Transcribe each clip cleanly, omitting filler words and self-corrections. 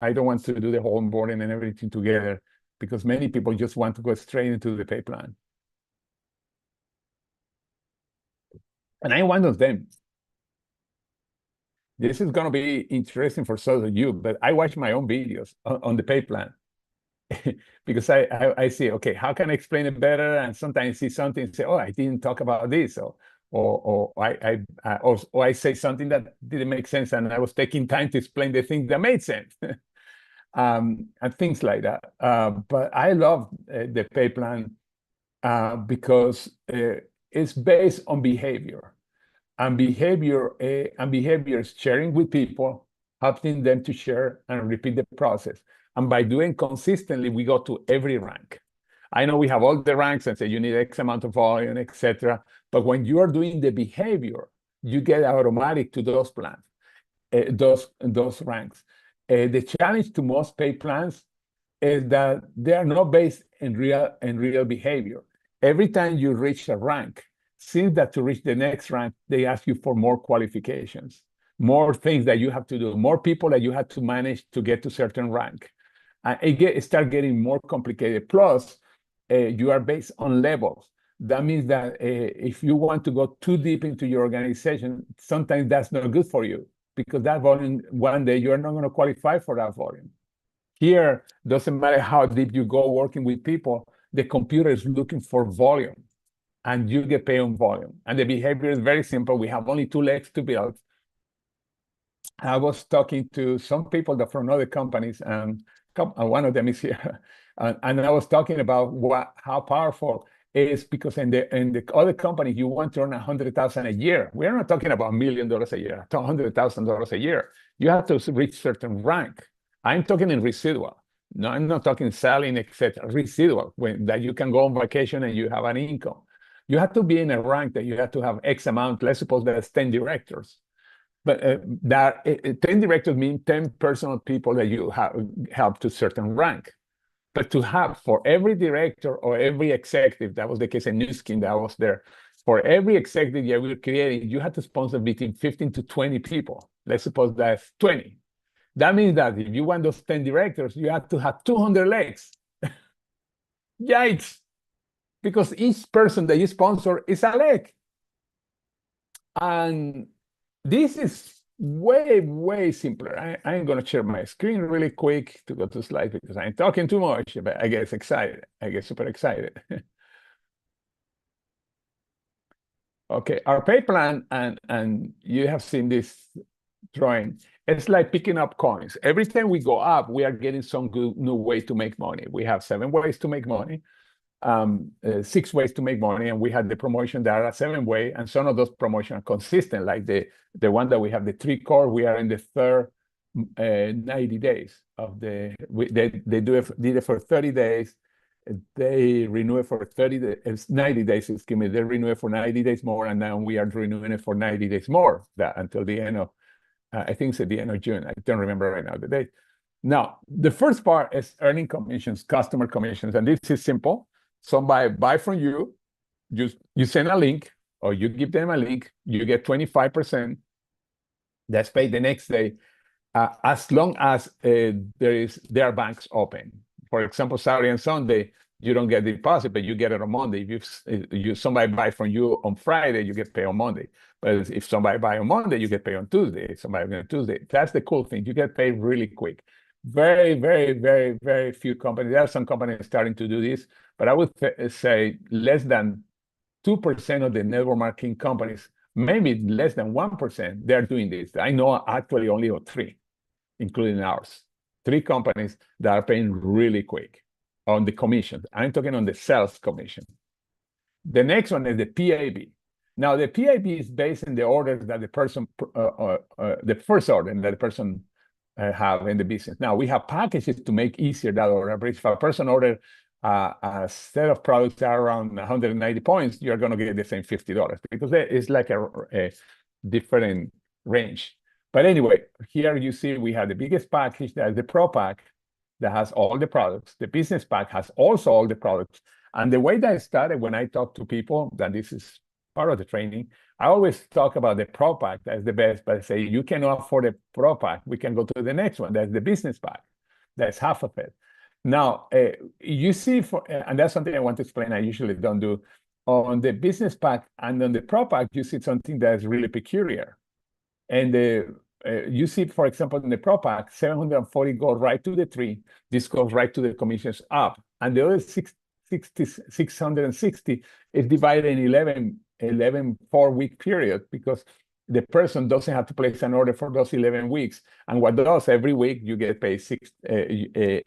I don't want to do the whole onboarding and everything together because many people just want to go straight into the pay plan. And I'm one of them. This is going to be interesting for some of you, but I watch my own videos on the pay plan because I see, okay, how can I explain it better? And sometimes I see something and say, oh, I didn't talk about this. Or I say something that didn't make sense and I was taking time to explain the thing that made sense. And things like that. But I love the pay plan because it's based on behavior. And behavior is sharing with people, helping them to share and repeat the process. And by doing consistently, we go to every rank. I know we have all the ranks and say you need X amount of volume, etc. But when you are doing the behavior, you get automatic to those plans, those ranks. The challenge to most pay plans is that they are not based in real behavior. Every time you reach a rank, since that to reach the next rank, they ask you for more qualifications, more things that you have to do, more people that you have to manage to get to certain rank. It start getting more complicated. Plus, you are based on levels. That means that if you want to go too deep into your organization, sometimes that's not good for you because that volume, one day you're not going to qualify for that volume. Here, doesn't matter how deep you go working with people, the computer is looking for volume and you get paid on volume. And the behavior is very simple. We have only 2 legs to build. I was talking to some people that from other companies, and one of them is here. And I was talking about how powerful it is because in the other company, you want to earn $100,000 a year. We're not talking about $1 million a year, $100,000 a year. You have to reach certain rank. I'm talking in residual. No, I'm not talking selling, etc. Residual, that you can go on vacation and you have an income. You have to be in a rank that you have to have X amount. Let's suppose there's 10 directors. But 10 directors mean 10 personal people that you have help to certain rank. But to have for every director or every executive, that was the case in New Skin that was there, for every executive that we're creating, you have to sponsor between 15 to 20 people. Let's suppose that's 20. That means that if you want those 10 directors, you have to have 200 legs. Yikes! Because each person that you sponsor is a leg. And this is way, way simpler. I'm going to share my screen really quick to go to slides because I'm talking too much, but I get excited. I get super excited. Okay, our pay plan, and you have seen this drawing. It's like picking up coins. Every time we go up, we are getting some good new way to make money. We have 7 ways to make money. 6 ways to make money, and we had the promotion that are a 7-way, and some of those promotions are consistent, like the one that we have, the 3 core. We are in the third 90 days of they did it for 30 days. They renew it for 90 days, excuse me. They renew it for 90 days more, and now we are renewing it for 90 days more, that until the end of, I think it's at the end of June. I don't remember right now the date. Now, the first part is earning commissions, customer commissions, and this is simple. Somebody buy from you, you send a link, or you give them a link, you get 25%. That's paid the next day, as long as there are banks open. For example, Saturday and Sunday, you don't get the deposit, but you get it on Monday. If somebody buy from you on Friday, you get paid on Monday. But if somebody buy on Monday, you get paid on Tuesday. If somebody on Tuesday, that's the cool thing. You get paid really quick. Very, very, very, very few companies. There are some companies starting to do this, but I would say less than 2% of the network marketing companies, maybe less than 1%, they're doing this. I know actually only of 3, including ours. 3 companies that are paying really quick on the commission. I'm talking on the sales commission. The next one is the PAB. Now, the PAB is based on the orders that the person, the first order that the person have in the business. Now, we have packages to make easier that order. But if a person ordered a set of products that are around 190 points, you're going to get the same $50 because it's like a different range. But anyway, here you see we have the biggest package, that is the Pro Pack, that has all the products. The Business Pack has also all the products. And the way that I started, when I talk to people, that this is part of the training, I always talk about the Pro Pack, that's the best, but I say, you cannot afford the Pro Pack, we can go to the next one, that's the Business Pack. That's half of it. Now, you see, and that's something I want to explain. I usually don't do on the business pack and on the pro pack. You see something that's really peculiar, and you see, for example, in the pro pack, 740 go right to the tree. This goes right to the commissions up, and the other 660 is divided in 11 4-week period because the person doesn't have to place an order for those 11 weeks. And what does every week you get paid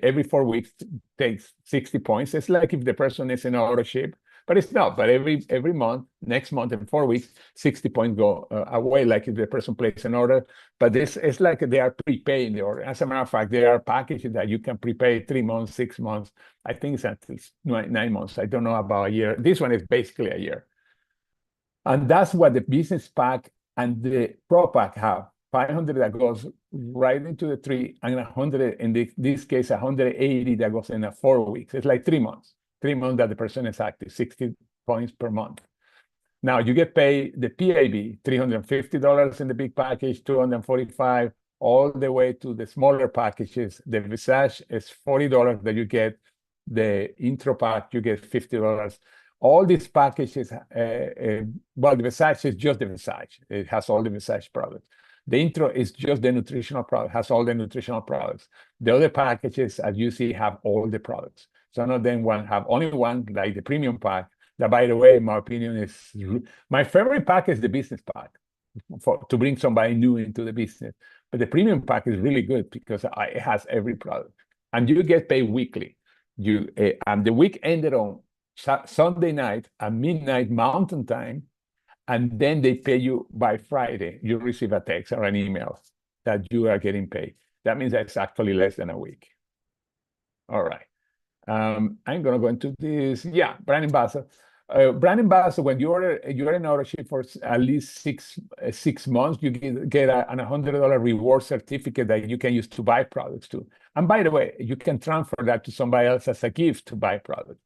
every 4 weeks takes 60 points. It's like if the person is in auto ship, but it's not. But every month, next month in 4 weeks, 60 points go away, like if the person places an order. But this it's like they are prepaying the order. As a matter of fact, there are packages that you can prepay 3 months, 6 months. I think it's at least 9 months. I don't know about a year. This one is basically a year. And that's what the business pack and the pro pack have. 500 that goes right into the tree, and 100, in this case, 180 that goes in 4 weeks. It's like 3 months. 3 months that the person is active, 60 points per month. Now you get paid the PAB, $350 in the big package, $245, all the way to the smaller packages. The Visage is $40 that you get. The intro pack, you get $50. All these packages, well, the Visage is just the Visage. It has all the Visage products. The intro is just the nutritional product, has all the nutritional products. The other packages, as you see, have all the products. Some of them have only one, like the premium pack. That, by the way, in my opinion, is my favorite pack is the business pack to bring somebody new into the business. But the premium pack is really good because it has every product, and you get paid weekly. And the week ended on Sunday night at midnight Mountain Time, and then they pay you by Friday. You receive a text or an email that you are getting paid. That means that's actually less than a week. All right. I'm going to go into this. Yeah, brand ambassador. Brand ambassador, when you're in ownership for at least six months, you get an $100 reward certificate that you can use to buy products too. And by the way, you can transfer that to somebody else as a gift to buy products.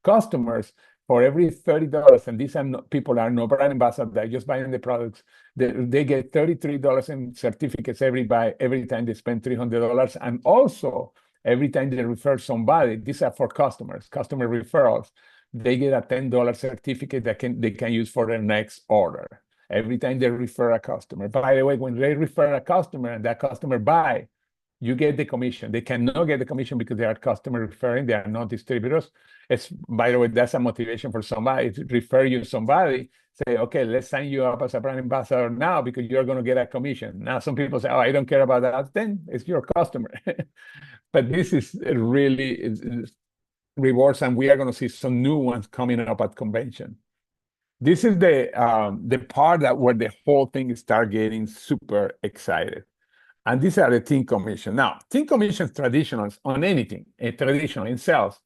Customers, for every $30, and these people are no brand ambassadors, they're just buying the products, they get $33 in certificates every time they spend $300. And also, every time they refer somebody, these are for customer referrals, they get a $10 certificate that they can use for their next order. Every time they refer a customer. By the way, when they refer a customer and that customer buy, you get the commission. They cannot get the commission because they are customer referring, they are not distributors. By the way, that's a motivation for somebody to refer you somebody, say, okay, let's sign you up as a brand ambassador now because you're going to get a commission. Now, some people say, oh, I don't care about that. Then it's your customer. But this is really rewards, and we are going to see some new ones coming up at convention. This is the part where the whole thing starts getting super excited. And these are the team commission. Now, team commissions traditionals on anything, traditional in sales,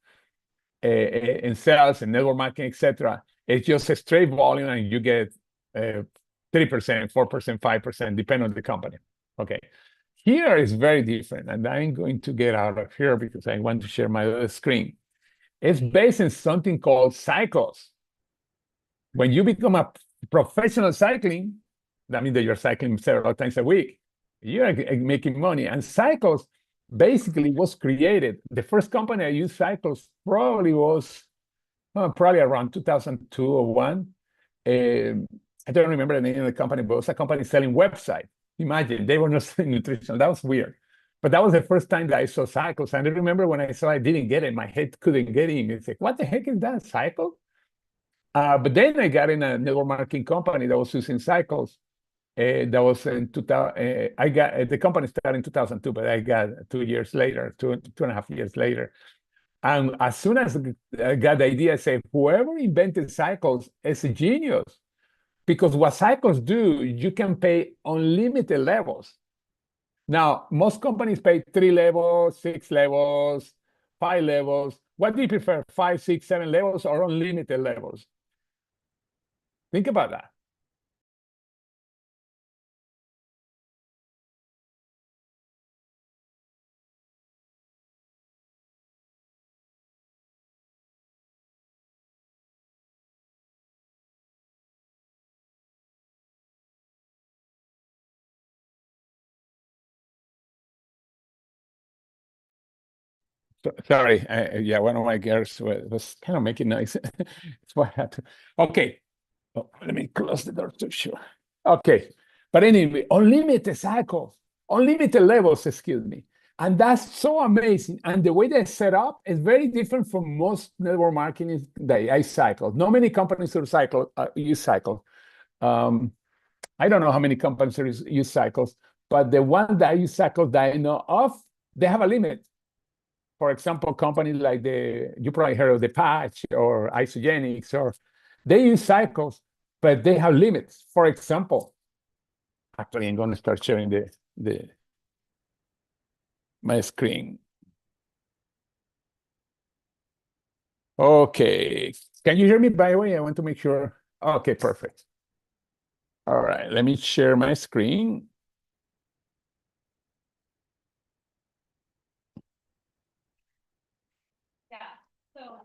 and network marketing, etc. It's just a straight volume, and you get 3%, 4%, 5%, depending on the company. Okay. Here is very different, and I'm going to get out of here because I want to share my other screen. It's based on something called cycles. When you become a professional cycling, that means that you're cycling several times a week. You're making money. And cycles basically was created. The first company I used cycles probably was around 2002 or 1. I don't remember the name of the company, but it was a company selling websites. Imagine, they were not selling nutrition. That was weird. But that was the first time that I saw cycles. And I remember when I saw I didn't get it, my head couldn't get in. It's like, what the heck is that, cycle? But then I got in a network marketing company that was using cycles. That was in 2000. I got the company started in 2002, but I got 2 years later, 2.5 years later. And as soon as I got the idea, I said, whoever invented cycles is a genius. Because what cycles do, you can pay unlimited levels. Now, most companies pay 3 levels, 6 levels, 5 levels. What do you prefer, 5, 6, 7 levels or unlimited levels? Think about that. Sorry, yeah, one of my girls was kind of making noise. That's why I had to. Okay, let me close the door to sure. Okay, but anyway, unlimited cycles, unlimited levels, excuse me. And that's so amazing. And the way they set up is very different from most network marketing that I cycle. Not many companies use cycle. Um, I don't know how many companies use cycles, but the one that use cycles that I know of, they have a limit. For example, companies like you probably heard of the Patch or Isogenics, or they use cycles, but they have limits. For example, actually, I'm going to start sharing my screen. Okay, can you hear me? By the way, I want to make sure. Okay, perfect. All right, let me share my screen.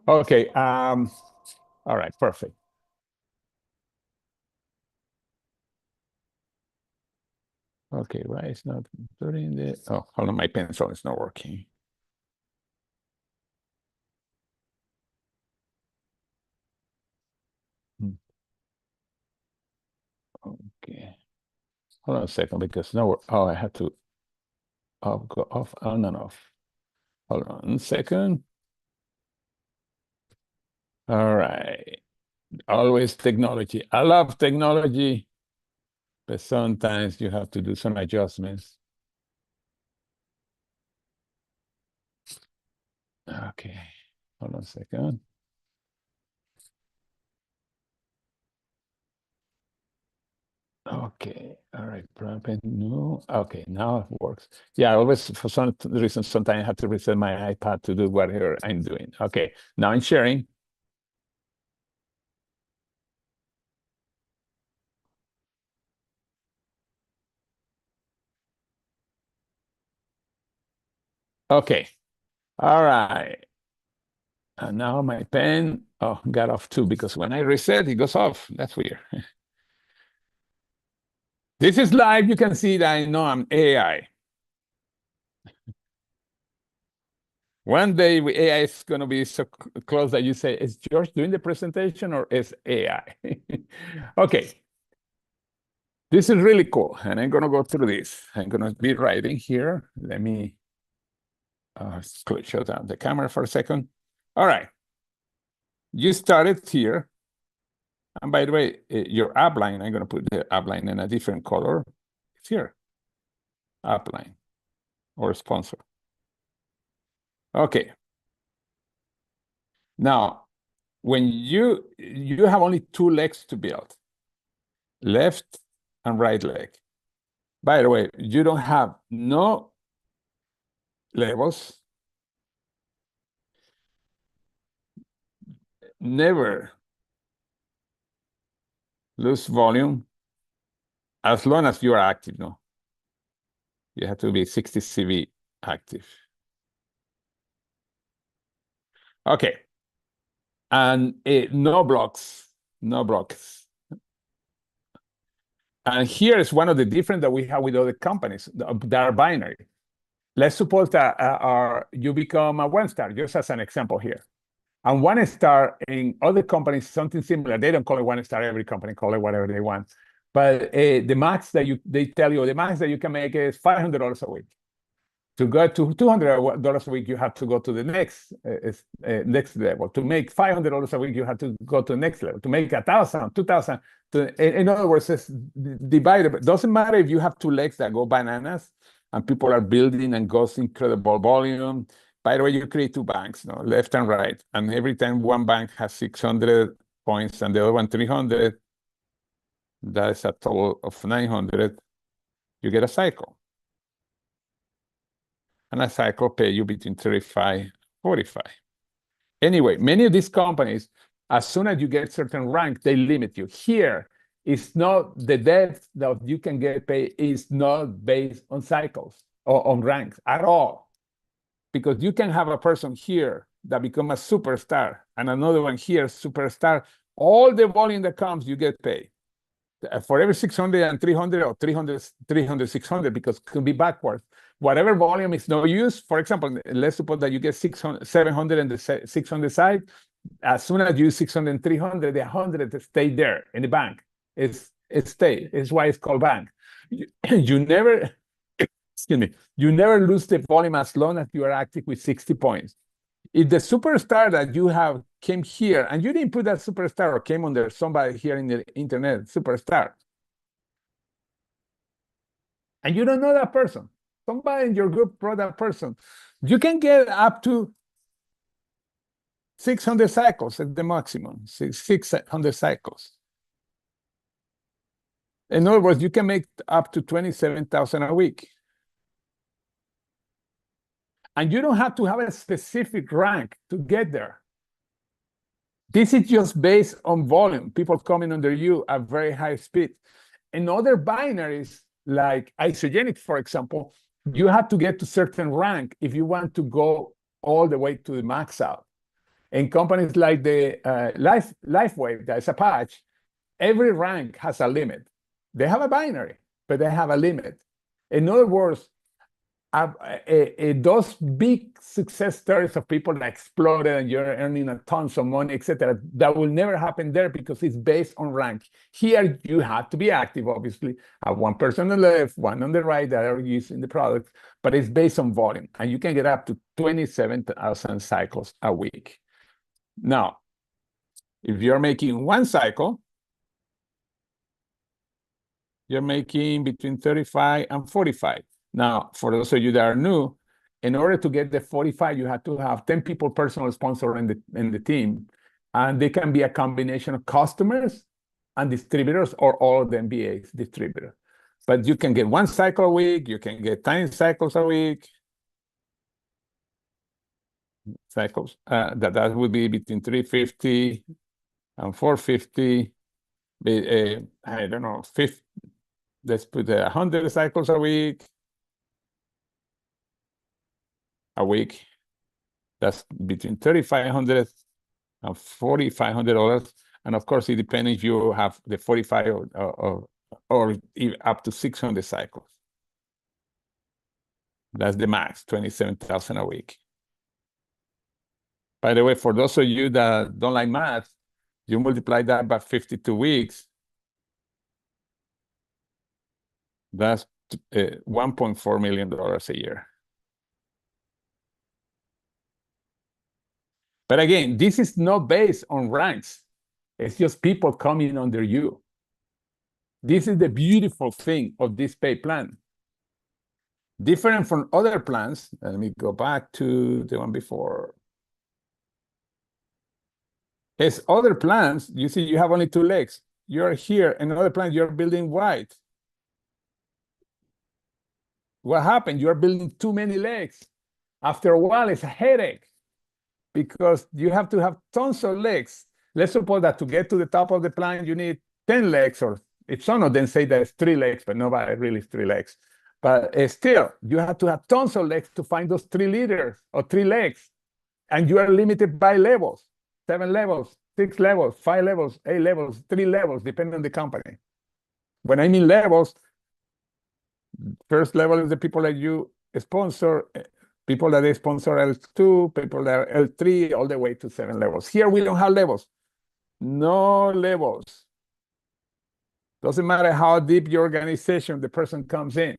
Okay. All right, perfect. Okay, why it's not putting the oh, hold on, my pencil is not working. Okay. Hold on a second because no, oh, I had to go off, on and off. Hold on a second. All right. Always technology. I love technology, but sometimes you have to do some adjustments. Okay. Hold on a second. Okay. All right. No. Okay. Now it works. Yeah. I always, for some reason, sometimes I have to reset my iPad to do whatever I'm doing. Okay. Now I'm sharing. Okay. All right. And now my pen, got off too, because when I reset, it goes off. That's weird. This is live. You can see that I know I'm AI. One day AI is going to be so close that you say, is George doing the presentation or is AI? Okay. This is really cool. And I'm going to go through this. I'm going to be writing here. Let me shut down the camera for a second. All right. You started here. And by the way, your upline, I'm going to put the upline in a different color. It's here. Upline or sponsor. Okay. Now, when you have only two legs to build, left and right leg. By the way, you don't have no levels, never lose volume as long as you are active. No, you have to be 60 CV active. Okay, and no blocks, no blocks. And here is one of the different that we have with other companies that are binary. Let's suppose that you become a one star, just as an example here. And one star in other companies, something similar. They don't call it one star. Every company call it whatever they want. But the max that they tell you, the max that you can make is $500 a week. To go to $200 a week, you have to go to the next level. To make $500 a week, you have to go to the next level. To make 1,000, 2,000. In other words, it's divided. It doesn't matter if you have two legs that go bananas and people are building and goes incredible volume. By the way, you create two banks, no, left and right. And every time one bank has 600 points and the other one 300, that's a total of 900. You get a cycle. And a cycle pay you between 35, 45. Anyway, many of these companies, as soon as you get certain rank, they limit you. Here, it's not the depth that you can get paid is not based on cycles or on ranks at all. Because you can have a person here that become a superstar and another one here, superstar. All the volume that comes, you get paid. For every 600 and 300 or 300, 600, because it could be backwards. whatever volume is no use. For example, let's suppose that you get 600, 700 and the 600 side. As soon as you use 600 and 300, the 100 stay there in the bank. It stay. It's why it's called bank. You never, excuse me, you never lose the volume as long as you are active with 60 points. If the superstar that you have came here and you didn't put that superstar or came under somebody here in the internet, superstar, and you don't know that person, somebody in your group brought that person, you can get up to 600 cycles at the maximum, 600 cycles. In other words, you can make up to 27,000 a week. And you don't have to have a specific rank to get there. This is just based on volume, people coming under you at very high speed. In other binaries, like isogenics, for example, you have to get to certain rank if you want to go all the way to the max out. In companies like the LifeWave, that's a patch, every rank has a limit. They have a binary, but they have a limit. In other words, those big success stories of people that exploded and you're earning a tons of money, etc., that will never happen there because it's based on rank. Here, you have to be active, obviously. Have one person on the left, one on the right that are using the product, but it's based on volume. And you can get up to 27,000 cycles a week. Now, if you're making one cycle, you're making between 35 and 45. Now, for those of you that are new, in order to get the 45, you have to have 10 people personal sponsor in the team. And they can be a combination of customers and distributors or all of the MBAs distributor. But you can get one cycle a week, you can get 10 cycles a week. Cycles, that would be between 350 and 450. I don't know, 50, let's put 100 cycles a week. That's between $3,500 and $4,500. And of course, it depends if you have the 45 or up to 600 cycles. That's the max, 27,000 a week. By the way, for those of you that don't like math, you multiply that by 52 weeks. That's $1.4 million a year. But again, this is not based on ranks. It's just people coming under you. This is the beautiful thing of this pay plan. Different from other plans. Let me go back to the one before. As other plans, you see you have only 2 legs. You're here. In another plan, you're building wide. What happened? You're building too many legs. After a while, it's a headache because you have to have tons of legs. Let's suppose that to get to the top of the plan, you need 10 legs, or if some of them say that it's 3 legs, but nobody really is 3 legs. But still, you have to have tons of legs to find those 3 leaders or 3 legs. And you are limited by levels, 7 levels, 6 levels, 5 levels, 8 levels, 3 levels, depending on the company. When I mean levels, first level is the people that you sponsor, people that they sponsor L2, people that are L3, all the way to 7 levels. Here, we don't have levels. No levels. Doesn't matter how deep your organization the person comes in.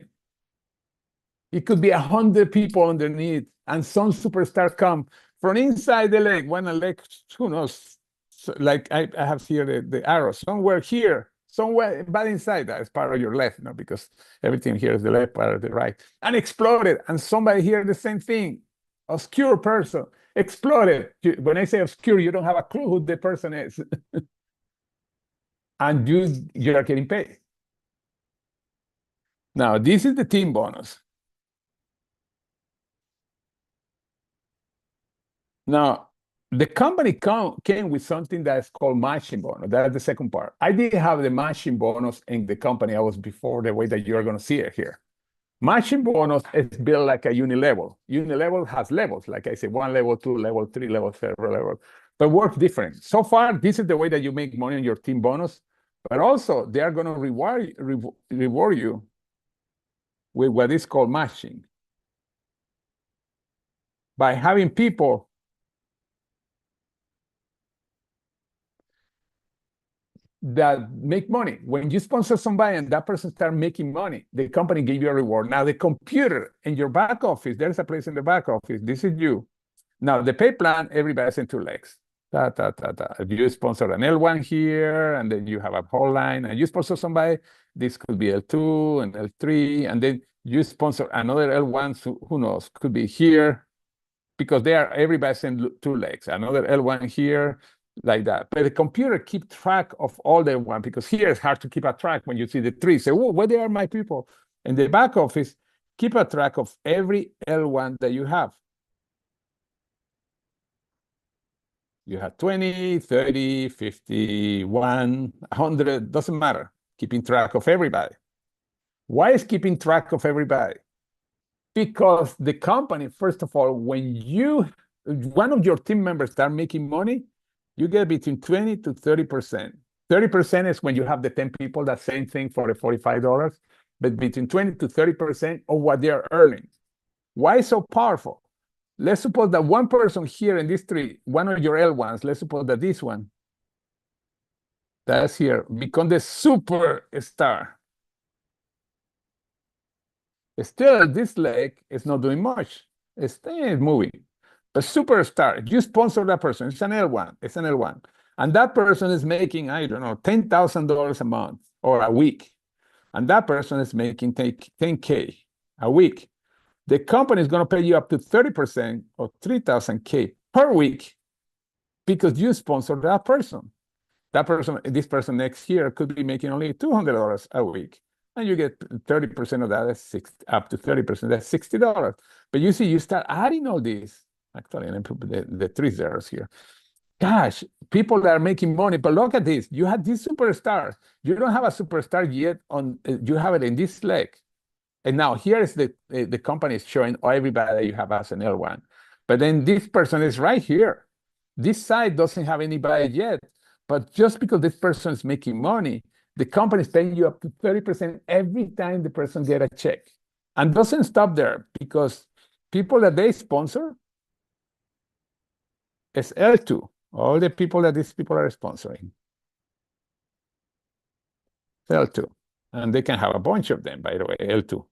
It could be 100 people underneath, and some superstars come from inside the leg, one leg, who knows? So, like I have here the arrow, somewhere here, somewhere, but inside that is part of your left, no, because everything here is the left, part of the right, and exploded. And somebody here, the same thing, obscure person, exploded. When I say obscure, you don't have a clue who the person is. And you are getting paid. Now, this is the team bonus. Now, the company came with something that's called matching bonus. That's the second part. I didn't have the matching bonus in the company I was before, the way that you're going to see it here. Matching bonus is built like a unilevel. Unilevel has levels, like I said, 1 level, 2 level, 3 level, 4 level, but works different. So far, this is the way that you make money on your team bonus, but also they are going to reward you with what is called matching. by having people that make money. When you sponsor somebody and that person start making money, the company give you a reward. Now the computer in your back office, there's a place in the back office. This is you. Now the pay plan, everybody's in two legs. Ta, ta, ta, ta. If you sponsor an L1 here, and then you have a whole line, and you sponsor somebody, this could be L2 and L3, and then you sponsor another L1, so who knows, could be here, because they are everybody's in two legs. Another L1 here, like that. But the computer keep track of all the one, because here it's hard to keep a track when you see the three. Say, oh, where they are my people? In the back office, keep a track of every L1 that you have. You have 20, 30, 50, 100, doesn't matter. Keeping track of everybody. Why is keeping track of everybody? Because the company, first of all, when one of your team members start making money, you get between 20 to 30%. 30% is when you have the 10 people, that same thing for the $45, but between 20 to 30% of what they are earning. Why so powerful? Let's suppose that one person here in this tree, one of your L1s, let's suppose that this one, that's here, become the superstar. Still, this leg is not doing much. It's moving. But superstar, you sponsor that person. It's an L1. It's an L1. And that person is making, I don't know, $10,000 a month or a week. And that person is making 10K a week. The company is going to pay you up to 30% or 3,000K per week because you sponsor that person. That person, this person next year could be making only $200 a week. And you get 30% of that, that's up to 30%, that's $60. But you see, you start adding all these. Actually, let me put the 3 zeros here. Gosh, people that are making money, but look at this. You have this superstar. You don't have a superstar yet you have it in this leg. And now here is the company is showing everybody that you have as an L1. But then this person is right here. This side doesn't have anybody yet. But just because this person is making money, the company is paying you up to 30% every time the person get a check. And doesn't stop there, because people that they sponsor is L2. All the people that these people are sponsoring. L2. And they can have a bunch of them, by the way, L2.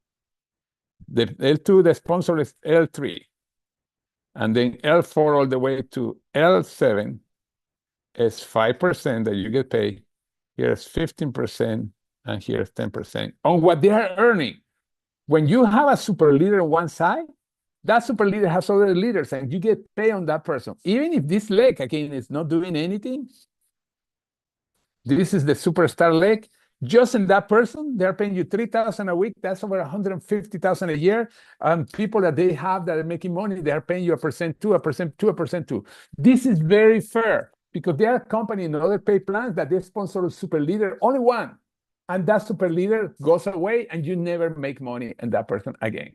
The L2, the sponsor is L3. And then L4 all the way to L7 is 5% that you get paid. Here's 15%, and here's 10% on what they are earning. When you have a super leader on one side, that super leader has other leaders, and you get paid on that person. Even if this leg, again, is not doing anything, this is the superstar leg. Just in that person, they're paying you $3,000 a week. That's over $150,000 a year. People that they have that are making money, they're paying you 1%, 2%, 2%, 2%. This is very fair, because there are companies in other pay plans that they sponsor a super leader, only one. And that super leader goes away, and you never make money in that person again.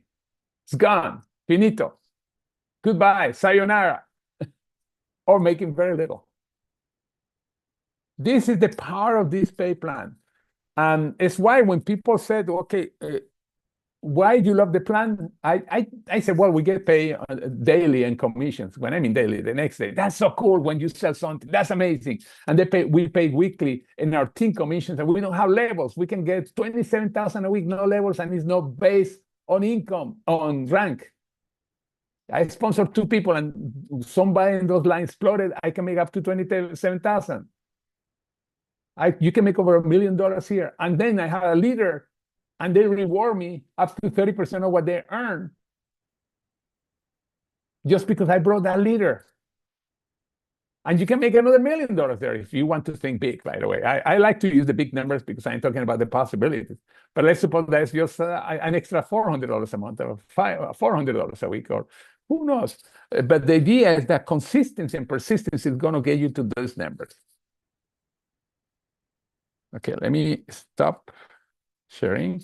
It's gone. Finito. Goodbye. Sayonara. Or making very little. This is the power of this pay plan. And it's why when people said, okay, why do you love the plan? I said, well, we get paid daily and commissions. When I mean daily, the next day. That's so cool when you sell something. That's amazing. And we pay weekly in our team commissions, and we don't have levels. We can get $27,000 a week, no levels, and it's not based on income, on rank. I sponsored 2 people, and somebody in those lines exploded. I can make up to $27,000. You can make over $1 million here. And then I have a leader, and they reward me up to 30% of what they earn, just because I brought that leader. And you can make another $1 million there if you want to think big, by the way. I like to use the big numbers because I'm talking about the possibilities. But let's suppose that's just an extra $400 a month, or $400 a week, or who knows. But the idea is that consistency and persistence is going to get you to those numbers. Okay, let me stop sharing.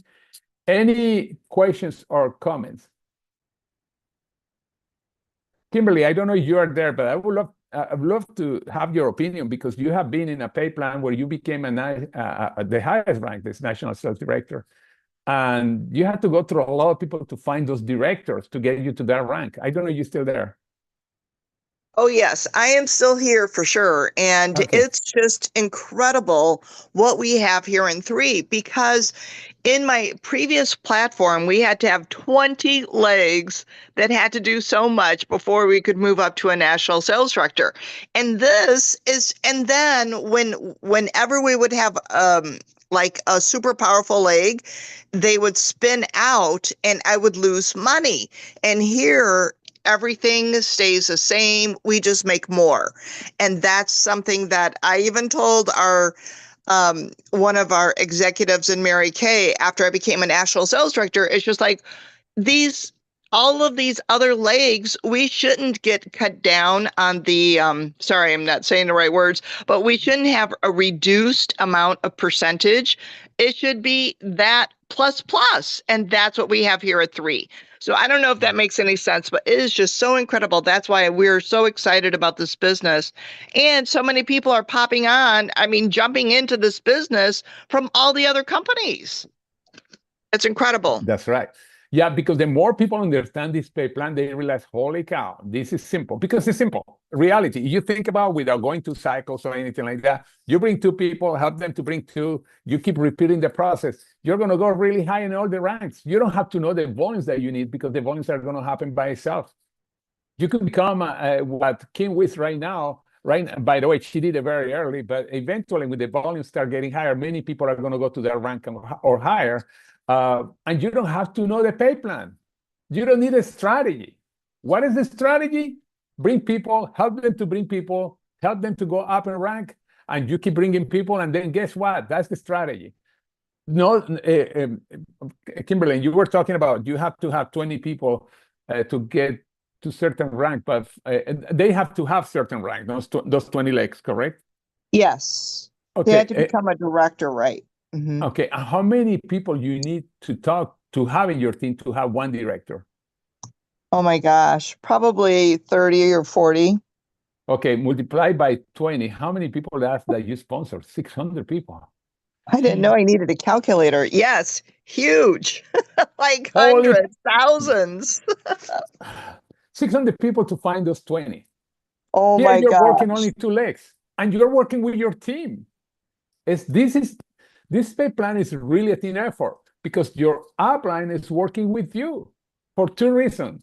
Any questions or comments? Kimberly, I don't know if you are there, but I'd love to have your opinion, because you have been in a pay plan where you became the highest rank, this national sales director. And you have to go through a lot of people to find those directors to get you to that rank. I don't know if you're still there. Oh, yes, I am still here for sure. And Okay. it's just incredible what we have here in three, because in my previous platform, we had to have 20 legs that had to do so much before we could move up to a national sales director. And this is, and then whenever we would have like a super powerful leg, they would spin out and I would lose money. And here, everything stays the same. We just make more. And that's something that I even told our one of our executives in Mary Kay after I became a national sales director. It's just like these all of these other legs, we shouldn't get cut down on the sorry, I'm not saying the right words, but we shouldn't have a reduced amount of percentage. It should be that plus plus, and that's what we have here at three. So I don't know if that makes any sense, but it is just so incredible. That's why we're so excited about this business. And so many people are popping on, I mean, jumping into this business from all the other companies. It's incredible. That's right. Yeah, because the more people understand this pay plan, they realize, holy cow, this is simple. Because it's simple. Reality. You think about without going to cycles or anything like that. You bring two people, help them to bring two. You keep repeating the process. You're going to go really high in all the ranks. You don't have to know the volumes that you need because the volumes are going to happen by itself. You could become what Kim with right now. Right. By the way, she did it very early, but eventually, when the volumes start getting higher, many people are going to go to their rank or higher. And you don't have to know the pay plan. You don't need a strategy. What is the strategy? Bring people, help them to bring people, help them to go up in rank, and you keep bringing people. And then guess what? That's the strategy. No, Kimberly, you were talking about you have to have 20 people to get to certain rank, but they have to have certain rank, those 20 legs, correct? Yes. They Okay. had to become a director, right? Mhm. Okay. How many people you need to talk to have in your team to have one director? Oh my gosh, probably 30 or 40. Okay, multiply by 20. How many people that you sponsor? 600 people. I didn't know I needed a calculator. Yes, huge. Like Holy hundreds, thousands. 600 people to find those 20. Oh Here my you're working gosh. only two legs and you're working with your team. This pay plan is really a team effort because your upline is working with you for two reasons.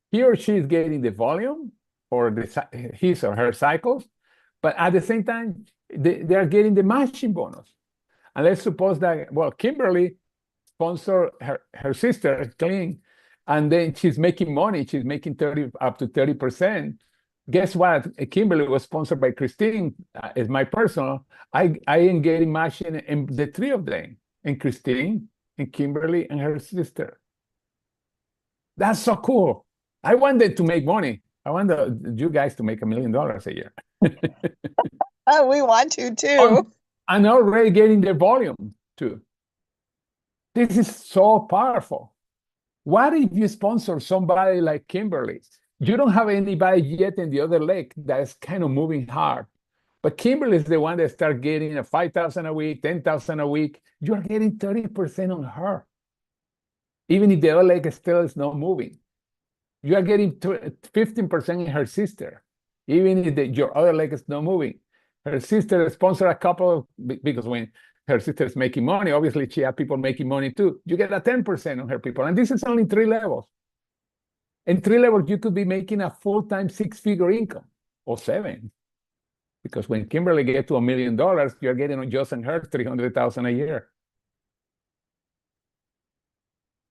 He or she is getting the volume or his or her cycles, but at the same time, they are getting the matching bonus. And let's suppose that, well, Kimberly sponsored her sister, Clean, and then she's making money. She's making 30 up to 30%. Guess what? Kimberly was sponsored by Christine as my personal. I am getting matching in the three of them, and Christine, and Kimberly, and her sister. That's so cool. I want them to make money. I want you guys to make $1 million a year. Oh, we want to On, too. and already getting the volume too. This is so powerful. What if you sponsor somebody like Kimberly? You don't have anybody yet in the other leg that's kind of moving hard. But Kimberly is the one that starts getting a 5,000 a week, 10,000 a week. You're getting 30% on her. Even if the other leg still is not moving. You are getting 15% in her sister, even if your other leg is not moving. Her sister sponsored a couple because when her sister is making money, obviously she has people making money too. You get a 10% on her people. And this is only 3 levels. In 3 levels, you could be making a full-time 6-figure income or 7. Because when Kimberly gets to $1 million, you're getting on just on her 300,000 a year.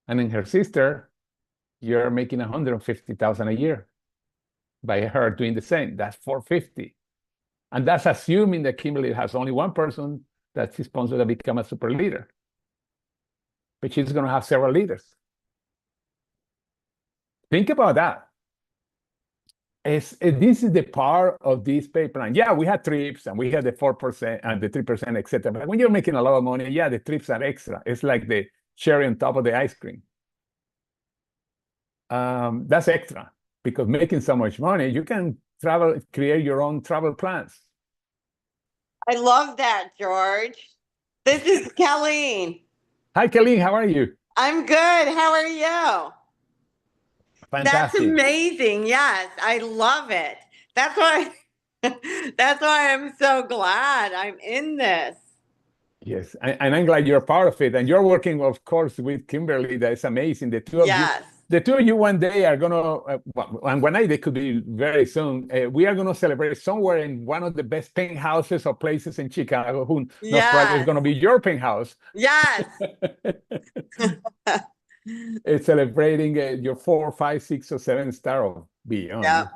And in her sister, you're making 150,000 a year by her doing the same. That's 450. And that's assuming that Kimberly has only one person that she sponsored to become a super leader. But she's going to have several leaders. Think about that. This is the power of this pay plan. Yeah, we had trips and we had the 4% and the 3%, etc. But when you're making a lot of money, yeah, the trips are extra. It's like the cherry on top of the ice cream. That's extra because making so much money, you can travel, create your own travel plans. I love that, George. This is Colleen. Hi, Colleen. How are you? I'm good. How are you? That's Fantastic. amazing. Yes, I love it. That's why that's why I'm so glad I'm in this. Yes, and I'm glad you're part of it. And you're working, of course, with Kimberly. That's amazing. Yes. The two of you one day are gonna, well, and one night they could be very soon. We are gonna celebrate somewhere in one of the best penthouses or places in Chicago. Who knows? Probably is Yes. gonna be your penthouse. Yes. It's celebrating your 4, 5, 6, or 7 star or Yep. beyond.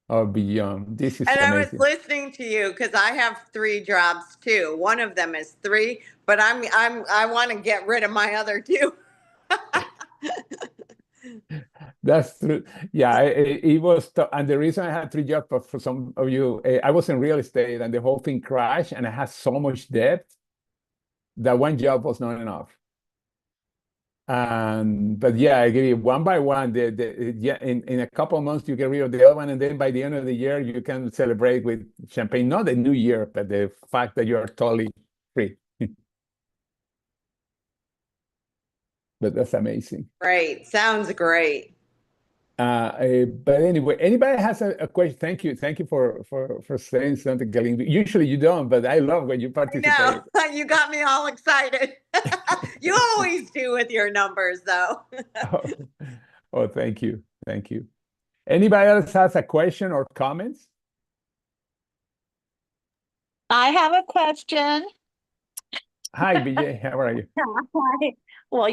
Or beyond. This is And I was amazing. listening to you because I have three jobs too. One of them is three, but I want to get rid of my other two. That's true. Yeah, it was, and the reason I had 3 jobs, but for some of you, I was in real estate, and the whole thing crashed, and I had so much debt that one job was not enough. And but yeah, I give you one by one. Yeah, in a couple of months you get rid of the other one, and then by the end of the year you can celebrate with champagne. Not the new year, but the fact that you are totally free. But that's amazing. Great. Sounds great. But anyway, anybody has a question? Thank you for saying something, Galen. Usually you don't, but I love when you I know. participate. You got me all excited. You always do with your numbers, though. Oh, oh, thank you. Anybody else has a question or comments? I have a question. Hi, BJ, how are you? Hi. Well,